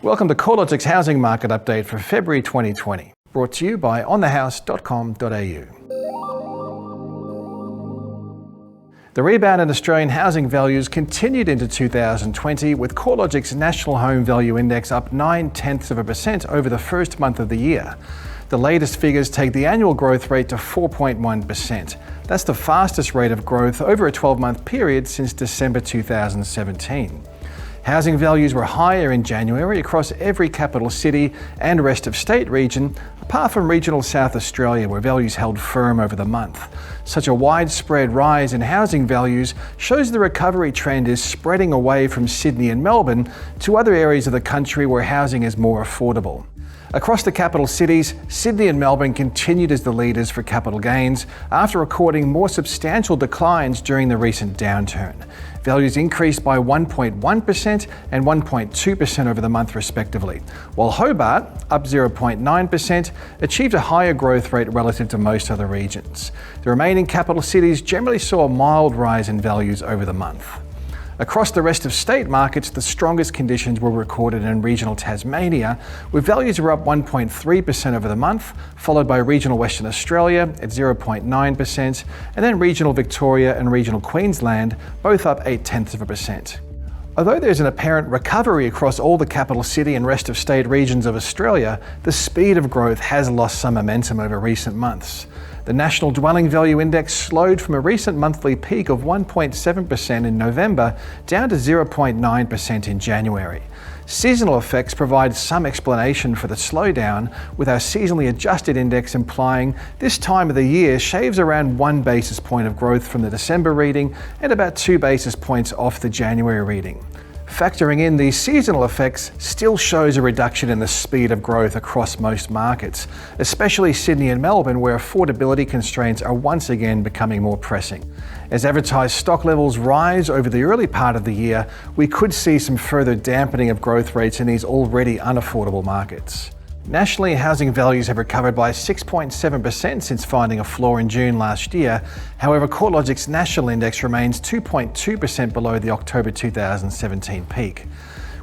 Welcome to CoreLogic's housing market update for February 2020, brought to you by onthehouse.com.au. The rebound in Australian housing values continued into 2020, with CoreLogic's National Home Value Index up 0.9% over the first month of the year. The latest figures take the annual growth rate to 4.1%. That's the fastest rate of growth over a 12-month period since December 2017. Housing values were higher in January across every capital city and rest of state region, apart from regional South Australia, where values held firm over the month. Such a widespread rise in housing values shows the recovery trend is spreading away from Sydney and Melbourne to other areas of the country where housing is more affordable. Across the capital cities, Sydney and Melbourne continued as the leaders for capital gains after recording more substantial declines during the recent downturn. Values increased by 1.1% and 1.2% over the month respectively, while Hobart, up 0.9%, achieved a higher growth rate relative to most other regions. The remaining capital cities generally saw a mild rise in values over the month. Across the rest of state markets, the strongest conditions were recorded in regional Tasmania, where values were up 1.3% over the month, followed by regional Western Australia at 0.9%, and then regional Victoria and regional Queensland, both up 0.8%. Although there's an apparent recovery across all the capital city and rest of state regions of Australia, the speed of growth has lost some momentum over recent months. The National Dwelling Value Index slowed from a recent monthly peak of 1.7% in November down to 0.9% in January. Seasonal effects provide some explanation for the slowdown, with our seasonally adjusted index implying this time of the year shaves around 1 basis point of growth from the December reading and about 2 basis points off the January reading. Factoring in these seasonal effects still shows a reduction in the speed of growth across most markets, especially Sydney and Melbourne, where affordability constraints are once again becoming more pressing. As advertised stock levels rise over the early part of the year, we could see some further dampening of growth rates in these already unaffordable markets. Nationally, housing values have recovered by 6.7% since finding a floor in June last year. However, CoreLogic's national index remains 2.2% below the October 2017 peak.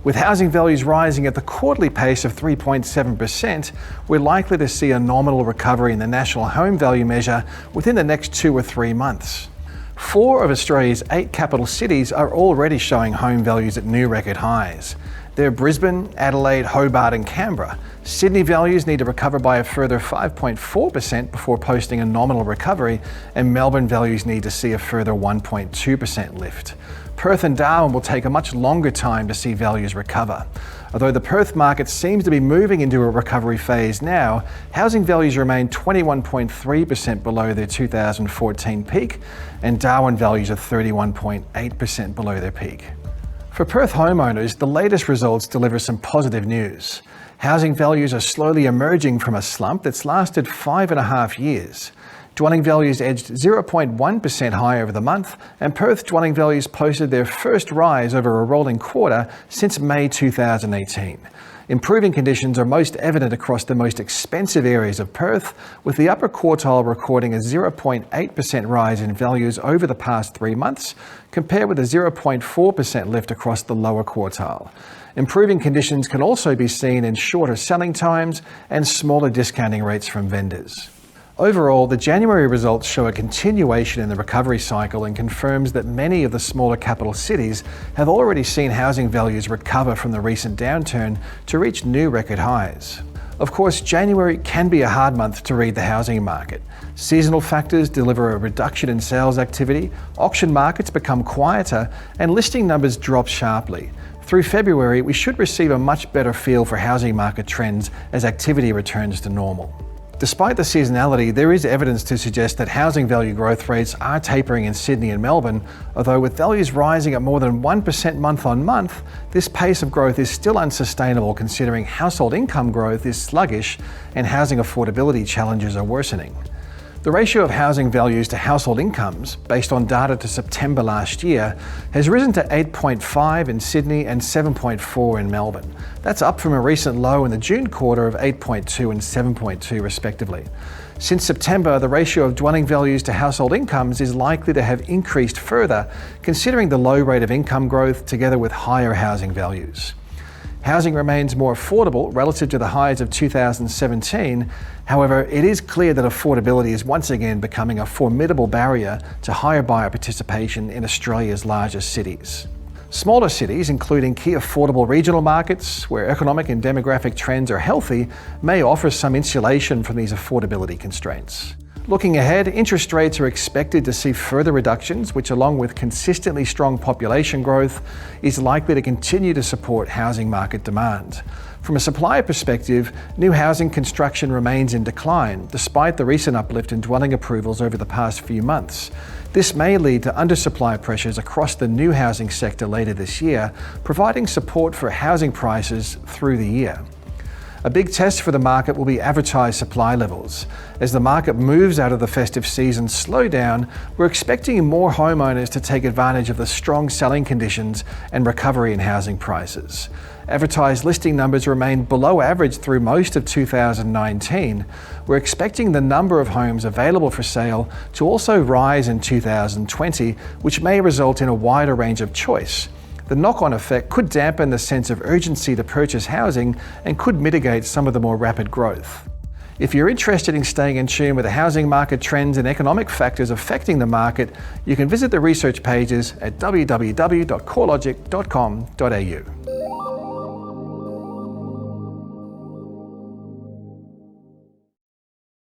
With housing values rising at the quarterly pace of 3.7%, we're likely to see a nominal recovery in the national home value measure within the next 2 or 3 months. 4 of Australia's 8 capital cities are already showing home values at new record highs. They're Brisbane, Adelaide, Hobart and Canberra. Sydney values need to recover by a further 5.4% before posting a nominal recovery, and Melbourne values need to see a further 1.2% lift. Perth and Darwin will take a much longer time to see values recover. Although the Perth market seems to be moving into a recovery phase now, housing values remain 21.3% below their 2014 peak, and Darwin values are 31.8% below their peak. For Perth homeowners, the latest results deliver some positive news. Housing values are slowly emerging from a slump that's lasted 5.5 years. Dwelling values edged 0.1% higher over the month, and Perth dwelling values posted their first rise over a rolling quarter since May 2018. Improving conditions are most evident across the most expensive areas of Perth, with the upper quartile recording a 0.8% rise in values over the past 3 months, compared with a 0.4% lift across the lower quartile. Improving conditions can also be seen in shorter selling times and smaller discounting rates from vendors. Overall, the January results show a continuation in the recovery cycle and confirms that many of the smaller capital cities have already seen housing values recover from the recent downturn to reach new record highs. Of course, January can be a hard month to read the housing market. Seasonal factors deliver a reduction in sales activity, auction markets become quieter, and listing numbers drop sharply. Through February, we should receive a much better feel for housing market trends as activity returns to normal. Despite the seasonality, there is evidence to suggest that housing value growth rates are tapering in Sydney and Melbourne, although with values rising at more than 1% month on month, this pace of growth is still unsustainable considering household income growth is sluggish and housing affordability challenges are worsening. The ratio of housing values to household incomes, based on data to September last year, has risen to 8.5 in Sydney and 7.4 in Melbourne. That's up from a recent low in the June quarter of 8.2 and 7.2 respectively. Since September, the ratio of dwelling values to household incomes is likely to have increased further, considering the low rate of income growth together with higher housing values. Housing remains more affordable relative to the highs of 2017. However, it is clear that affordability is once again becoming a formidable barrier to higher buyer participation in Australia's largest cities. Smaller cities, including key affordable regional markets where economic and demographic trends are healthy, may offer some insulation from these affordability constraints. Looking ahead, interest rates are expected to see further reductions, which along with consistently strong population growth, is likely to continue to support housing market demand. From a supply perspective, new housing construction remains in decline, despite the recent uplift in dwelling approvals over the past few months. This may lead to undersupply pressures across the new housing sector later this year, providing support for housing prices through the year. A big test for the market will be advertised supply levels. As the market moves out of the festive season slowdown, we're expecting more homeowners to take advantage of the strong selling conditions and recovery in housing prices. Advertised listing numbers remain below average through most of 2019. We're expecting the number of homes available for sale to also rise in 2020, which may result in a wider range of choice. The knock-on effect could dampen the sense of urgency to purchase housing and could mitigate some of the more rapid growth. If you're interested in staying in tune with the housing market trends and economic factors affecting the market, you can visit the research pages at www.corelogic.com.au.